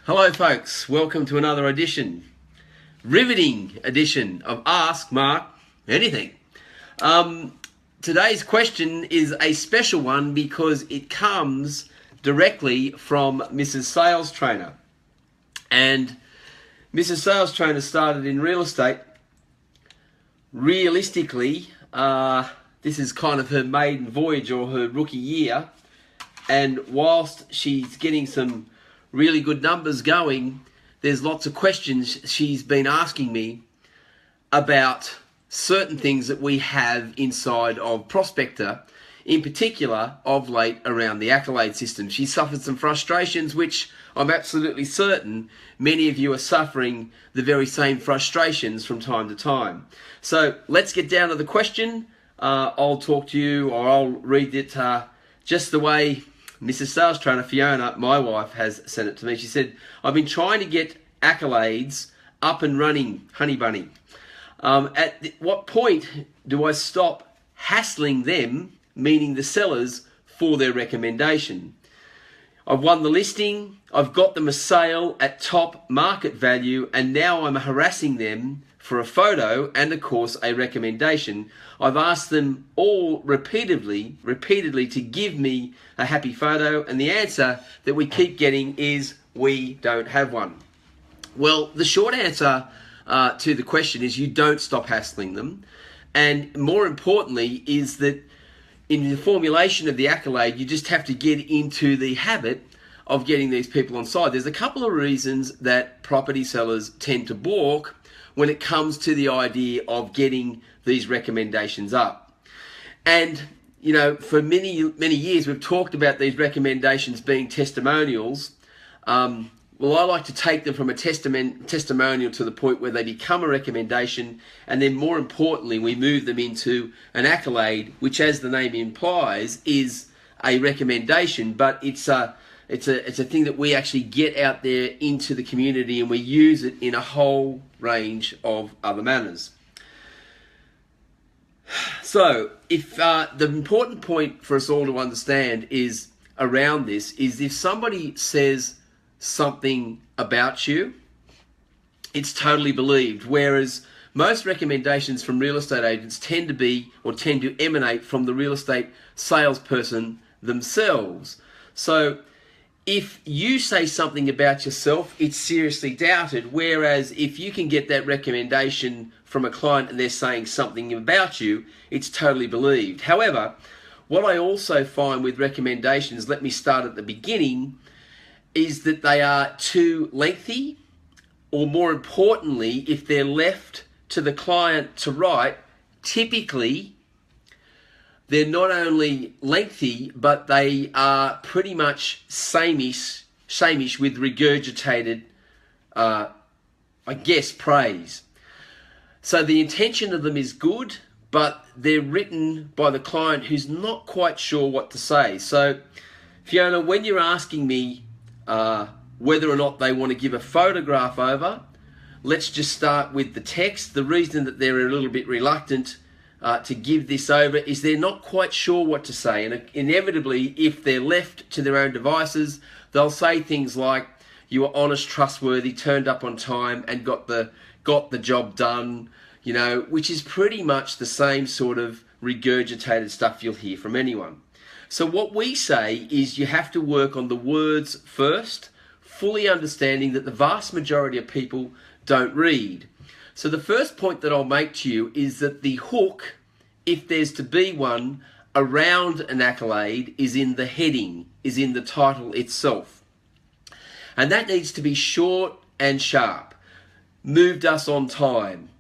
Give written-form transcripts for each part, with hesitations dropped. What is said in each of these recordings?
Hello folks, welcome to another riveting edition of Ask Mark Anything. Today's question is a special one because it comes directly from Mrs. Sales Trainer. And Mrs. Sales Trainer started in real estate. Realistically, this is kind of her maiden voyage or her rookie year. And whilst she's getting some really good numbers going, there's lots of questions she's been asking me about certain things that we have inside of Prospector, in particular of late around the accolade system. She suffered some frustrations, which I'm absolutely certain many of you are suffering the very same frustrations from time to time. So let's get down to the question. I'll talk to you, or I'll read it just the way Mrs. Sales Trainer Fiona, my wife, has sent it to me. She said, I've been trying to get accolades up and running, honey bunny. At what point do I stop hassling them, meaning the sellers, for their recommendation? I've won the listing, I've got them a sale at top market value, and now I'm harassing them for a photo and, of course, a recommendation. I've asked them all repeatedly to give me a happy photo, and the answer that we keep getting is we don't have one. Well, the short answer to the question is you don't stop hassling them, and more importantly is that in the formulation of the accolade, you just have to get into the habit of getting these people on side. There's a couple of reasons that property sellers tend to balk when it comes to the idea of getting these recommendations up. And, you know, for many years we've talked about these recommendations being testimonials. Well, I like to take them from a testimonial to the point where they become a recommendation, and then more importantly, we move them into an accolade, which, as the name implies, is a recommendation, but it's a thing that we actually get out there into the community, and we use it in a whole range of other manners. So, if the important point for us all to understand is around this is if somebody says something about you, it's totally believed, whereas most recommendations from real estate agents tend to emanate from the real estate salesperson themselves. So if you say something about yourself, it's seriously doubted, whereas if you can get that recommendation from a client and they're saying something about you, it's totally believed. However, what I also find with recommendations, let me start at the beginning, is that they are too lengthy, or more importantly, if they're left to the client to write, typically they're not only lengthy, but they are pretty much sameish with regurgitated, praise. So the intention of them is good, but they're written by the client who's not quite sure what to say. So, Fiona, when you're asking me whether or not they want to give a photograph over, let's just start with the text. The reason that they're a little bit reluctant to give this over is they're not quite sure what to say, and inevitably, if they're left to their own devices, they'll say things like, you were honest, trustworthy, turned up on time, and got the job done, you know, which is pretty much the same sort of regurgitated stuff you'll hear from anyone. So what we say is you have to work on the words first, fully understanding that the vast majority of people don't read. So the first point that I'll make to you is that the hook, if there's to be one, around an accolade is in the heading, is in the title itself. And that needs to be short and sharp. Moved us on time.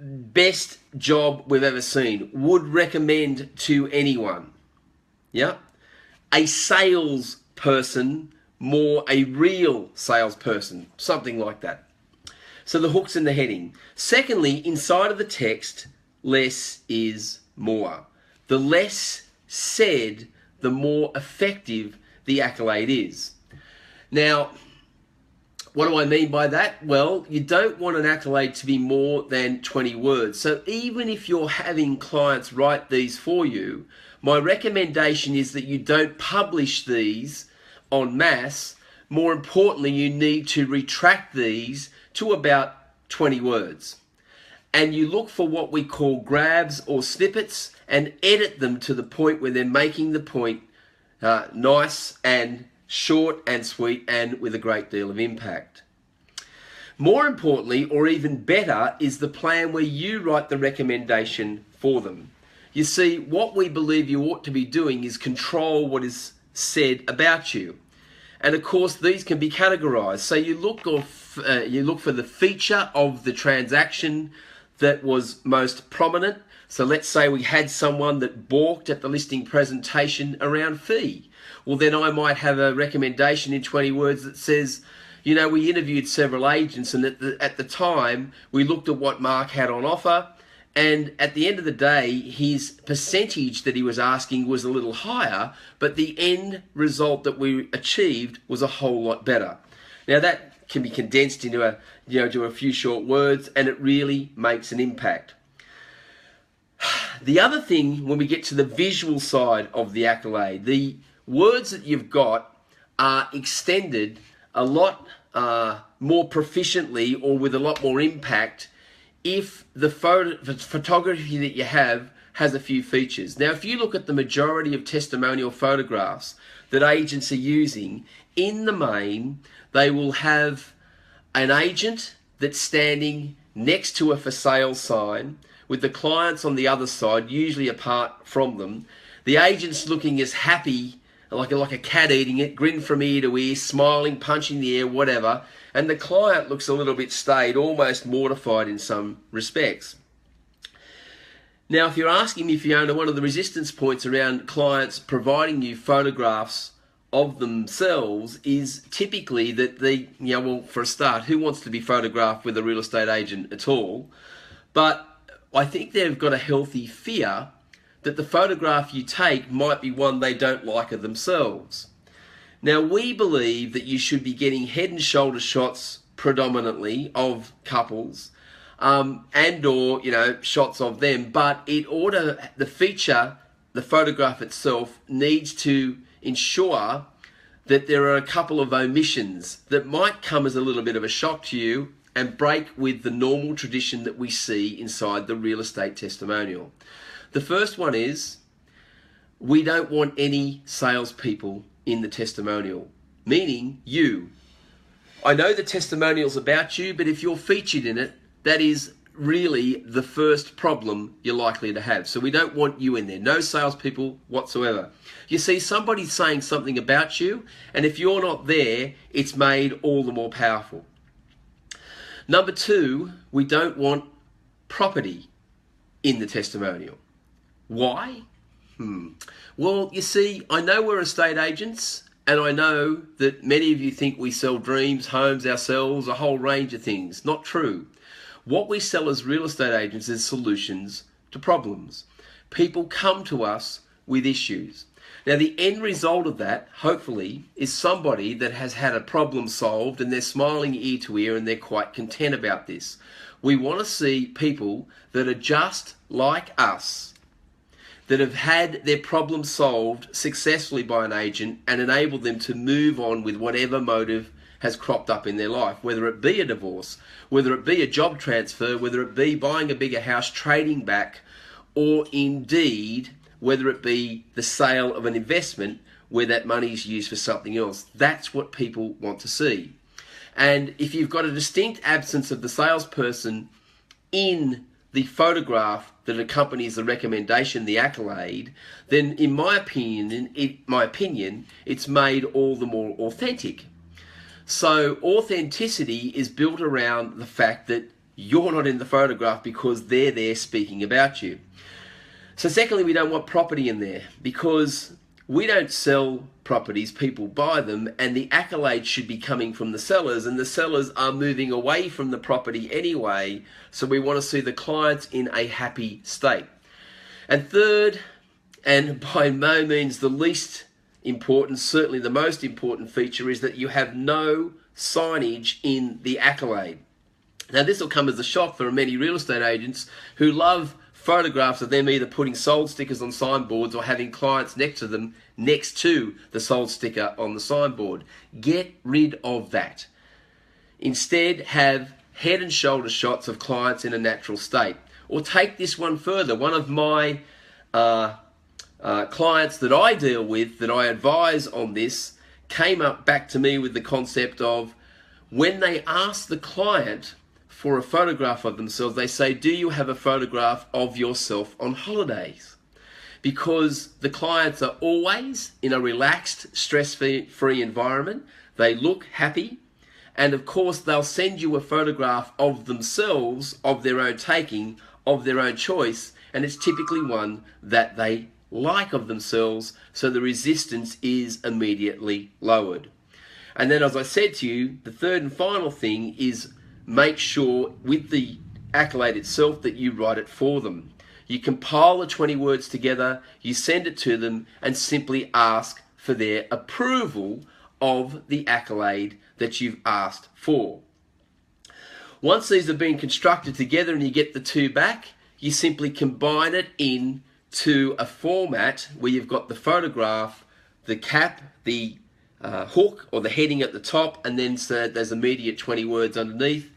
Best job we've ever seen. Would recommend to anyone. Yeah, a salesperson, more a real salesperson, something like that. So the hook's in the heading. Secondly, inside of the text, less is more. The less said, the more effective the accolade is. Now, what do I mean by that? Well, you don't want an accolade to be more than 20 words. So even if you're having clients write these for you, my recommendation is that you don't publish these en masse, more importantly, you need to retract these to about 20 words. And you look for what we call grabs or snippets and edit them to the point where they're making the point nice and short and sweet and with a great deal of impact. More importantly, or even better, is the plan where you write the recommendation for them. You see, what we believe you ought to be doing is control what is said about you. And of course, these can be categorized. So you look for the feature of the transaction that was most prominent. So let's say we had someone that balked at the listing presentation around fee. Well, then I might have a recommendation in 20 words that says, you know, we interviewed several agents, and at the time we looked at what Mark had on offer, and at the end of the day, his percentage that he was asking was a little higher, but the end result that we achieved was a whole lot better. Now that can be condensed into a few short words, and it really makes an impact. The other thing, when we get to the visual side of the accolade, the words that you've got are extended a lot more proficiently or with a lot more impact if the photography that you have has a few features. Now, if you look at the majority of testimonial photographs that agents are using, in the main, they will have an agent that's standing next to a for sale sign with the clients on the other side, usually apart from them. The agent's looking as happy like a cat eating it, grin from ear to ear, smiling, punching the air, whatever. And the client looks a little bit staid, almost mortified in some respects. Now, if you're asking me, Fiona, one of the resistance points around clients providing you photographs of themselves is typically that well, for a start, who wants to be photographed with a real estate agent at all? But I think they've got a healthy fear that the photograph you take might be one they don't like of themselves. Now, we believe that you should be getting head and shoulder shots predominantly of couples and or, shots of them, but the feature, the photograph itself, needs to ensure that there are a couple of omissions that might come as a little bit of a shock to you and break with the normal tradition that we see inside the real estate testimonial. The first one is, we don't want any salespeople in the testimonial, meaning you. I know the testimonial's about you, but if you're featured in it, that is really the first problem you're likely to have. So we don't want you in there. No salespeople whatsoever. You see, somebody's saying something about you, and if you're not there, it's made all the more powerful. Number two, we don't want property in the testimonial. Why? Well, you see, I know we're estate agents, and I know that many of you think we sell dreams, homes, ourselves, a whole range of things. Not true. What we sell as real estate agents is solutions to problems. People come to us with issues. Now, the end result of that, hopefully, is somebody that has had a problem solved and they're smiling ear to ear and they're quite content about this. We want to see people that are just like us, that have had their problem solved successfully by an agent and enabled them to move on with whatever motive has cropped up in their life, whether it be a divorce, whether it be a job transfer, whether it be buying a bigger house, trading back, or indeed whether it be the sale of an investment where that money is used for something else. That's what people want to see. And if you've got a distinct absence of the salesperson in the photograph that accompanies the recommendation, the accolade, then in my opinion, it's made all the more authentic. So authenticity is built around the fact that you're not in the photograph because they're there speaking about you. So secondly, we don't want property in there because we don't sell properties, people buy them, and the accolade should be coming from the sellers, and the sellers are moving away from the property anyway, so we want to see the clients in a happy state. And third, and by no means the least important, certainly the most important feature, is that you have no signage in the accolade. Now, this will come as a shock for many real estate agents who love photographs of them either putting sold stickers on signboards or having clients next to them next to the sold sticker on the signboard. Get rid of that. Instead, have head and shoulder shots of clients in a natural state. Or take this one further. One of my clients that I deal with, that I advise on this, came back to me with the concept of, when they ask the client for a photograph of themselves, they say, do you have a photograph of yourself on holidays? Because the clients are always in a relaxed, stress-free environment. They look happy. And of course, they'll send you a photograph of themselves, of their own taking, of their own choice. And it's typically one that they like of themselves. So the resistance is immediately lowered. And then, as I said to you, the third and final thing is make sure with the accolade itself that you write it for them. You compile the 20 words together, you send it to them, and simply ask for their approval of the accolade that you've asked for. Once these have been constructed together and you get the two back, you simply combine it into a format where you've got the photograph, the cap, the hook or the heading at the top, and then there's immediate 20 words underneath.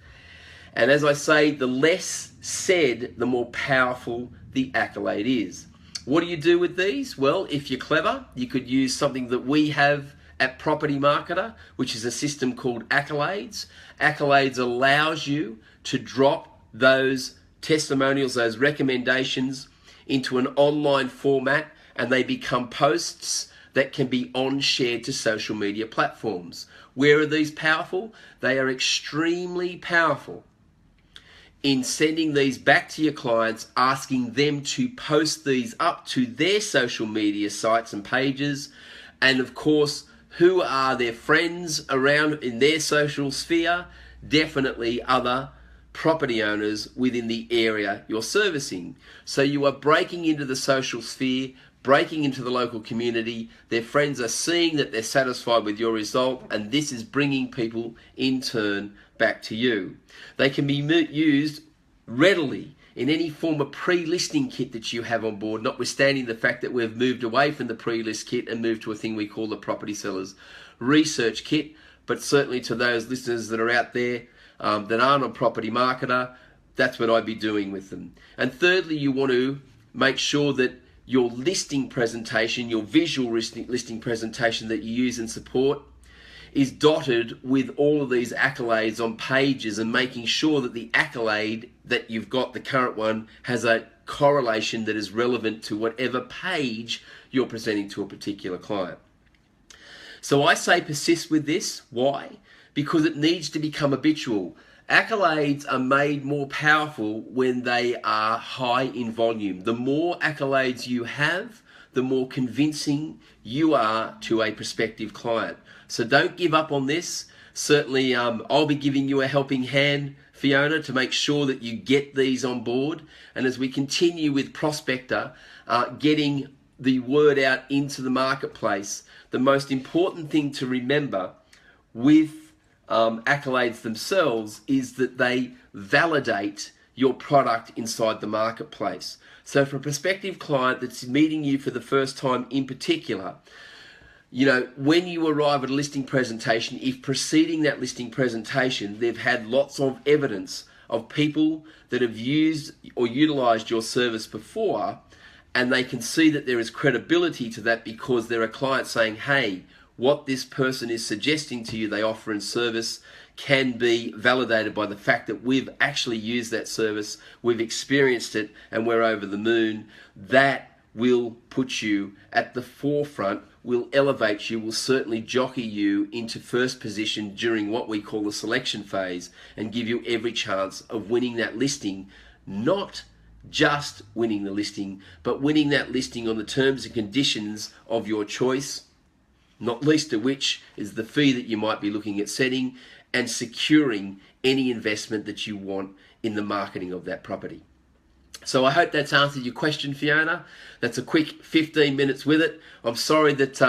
And as I say, the less said, the more powerful the accolade is. What do you do with these? Well, if you're clever, you could use something that we have at Property Marketer, which is a system called Accolades. Accolades allows you to drop those testimonials, those recommendations, into an online format, and they become posts that can be shared to social media platforms. Where are these powerful? They are extremely powerful in sending these back to your clients, asking them to post these up to their social media sites and pages. And of course, who are their friends around in their social sphere? Definitely other property owners within the area you're servicing. So you are breaking into the social sphere, breaking into the local community. Their friends are seeing that they're satisfied with your result, and this is bringing people in turn back to you. They can be used readily in any form of pre-listing kit that you have on board, notwithstanding the fact that we've moved away from the pre-list kit and moved to a thing we call the Property Sellers Research Kit. But certainly to those listeners that are out there that aren't on Property Marketer, that's what I'd be doing with them. And thirdly, you want to make sure that your listing presentation, your visual listing presentation that you use and support, is dotted with all of these accolades on pages, and making sure that the accolade that you've got, the current one, has a correlation that is relevant to whatever page you're presenting to a particular client. So I say persist with this. Why? Because it needs to become habitual. Accolades are made more powerful when they are high in volume. The more accolades you have, the more convincing you are to a prospective client. So don't give up on this. Certainly, I'll be giving you a helping hand, Fiona, to make sure that you get these on board. And as we continue with Prospector, getting the word out into the marketplace, the most important thing to remember with accolades themselves is that they validate your product inside the marketplace. So for a prospective client that's meeting you for the first time in particular, you know, when you arrive at a listing presentation, if preceding that listing presentation, they've had lots of evidence of people that have used or utilized your service before, and they can see that there is credibility to that because there are clients saying, hey, what this person is suggesting to you they offer in service can be validated by the fact that we've actually used that service, we've experienced it, and we're over the moon. That will put you at the forefront, will elevate you, will certainly jockey you into first position during what we call the selection phase, and give you every chance of winning that listing. Not just winning the listing, but winning that listing on the terms and conditions of your choice, not least of which is the fee that you might be looking at setting, and securing any investment that you want in the marketing of that property. So I hope that's answered your question, Fiona. That's a quick 15 minutes with it. I'm sorry that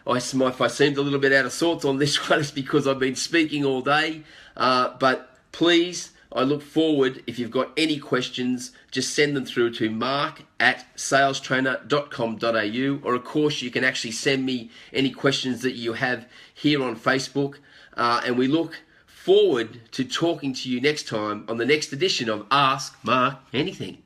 if I seemed a little bit out of sorts on this one, it's because I've been speaking all day. But please I look forward, if you've got any questions, just send them through to mark@salestrainer.com.au, or of course you can actually send me any questions that you have here on Facebook, and we look forward to talking to you next time on the next edition of Ask Mark Anything.